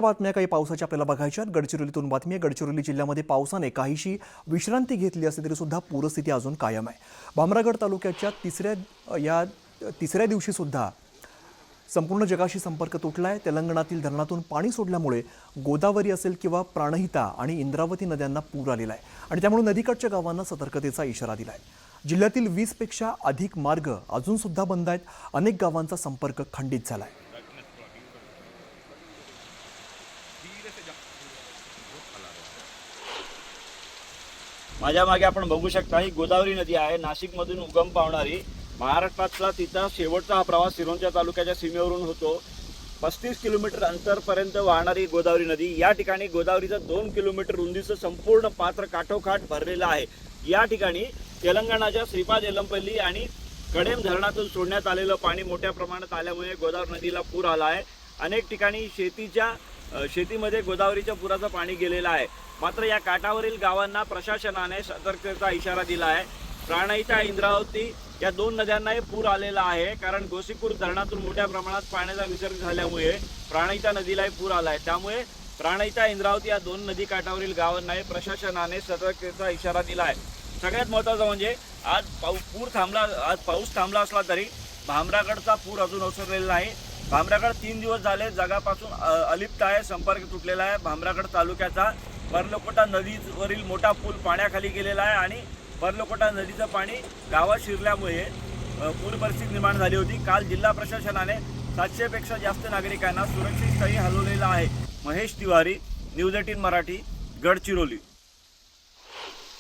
बातम्या काही पावसाच्या आपल्याला बघायच्यात। गडचिरोलीतून बातमी आहे। गडचिरोली जिल्ह्यामध्ये पावसाने काहीशी विश्रांती घेतली असली तरी सुद्धा पूरस्थिती अजून कायम आहे। भामरागड तालुक्याच्या तिसऱ्या दिवशी सुद्धा संपूर्ण जगाशी संपर्क तुटलाय। तेलंगणातील धरणातून पाणी सोडल्यामुळे गोदावरी असेल किंवा प्राणहिता आणि इंद्रावती नद्यांना पूर आलेला आहे आणि त्यामुळे नदीकाठच्या गावांना सतर्कतेचा इशारा दिलाय। जिल्ह्यातील 20 पेक्षा अधिक मार्ग अजून सुद्धा बंद आहेत। अनेक गावांचा संपर्क खंडित झालाय। माझ्या मागे आपण बघू शकता ही गोदावरी नदी आहे। नाशिकमधून उगम पावणारी महाराष्ट्रातला तिचा शेवटचा हा प्रवास सिरोंचा तालुक्याच्या सीमेवरून होतो। 35 किलोमीटर अंतरपर्यंत वाहणारी गोदावरी नदी, या ठिकाणी गोदावरीचं 2 किलोमीटर रुंदीचं संपूर्ण पात्र काठोकाठ भरलेलं आहे। या ठिकाणी तेलंगणाच्या श्रीपाद येलंपल्ली आणि कडेम धरणातून सोडण्यात आलेलं पाणी मोठ्या प्रमाणात आल्यामुळे गोदावरी नदीला पूर आला आहे। अनेक ठिकाणी शेतीमध्ये गोदावरीच्या पुराचं पाणी गेलेलं आहे। मात्र या काठावरील गावांना प्रशासनाने सतर्कतेचा इशारा दिला आहे। प्राणहिता, इंद्रावती या 2 नद्यांनाही पूर आलेला आहे, कारण गोसीखुर्द धरणातून मोठ्या प्रमाणात पाण्याचा विसर्ग झाल्यामुळे प्राणहिता नदीलाही पूर आला आहे। त्यामुळे प्राणहिता, इंद्रावती या 2 नदी काठावरील गावांनाही प्रशासनाने सतर्कतेचा इशारा दिला आहे। सगळ्यात महत्त्वाचं म्हणजे आज पाऊस थांबला असला तरी भामरागडचा पूर अजून ओसरलेला नाही। भामरागड 3 दिवस झाले जगापासून अलिप्त आहे, संपर्क तुटलेला आहे। भामरागड तालुक्याचा पर्लकोटा नदीवरील मोठा पूल पाण्याखाली गेलेला आहे आणि पर्लकोटा नदीचं पाणी गावात शिरल्यामुळे पूर परिस्थिती निर्माण झाली होती। काल जिल्हा प्रशासनाने 700 पेक्षा जास्त नागरिकांना सुरक्षित स्थळी हलवलेलं आहे। महेश तिवारी, न्यूज 18 मराठी, गडचिरोली।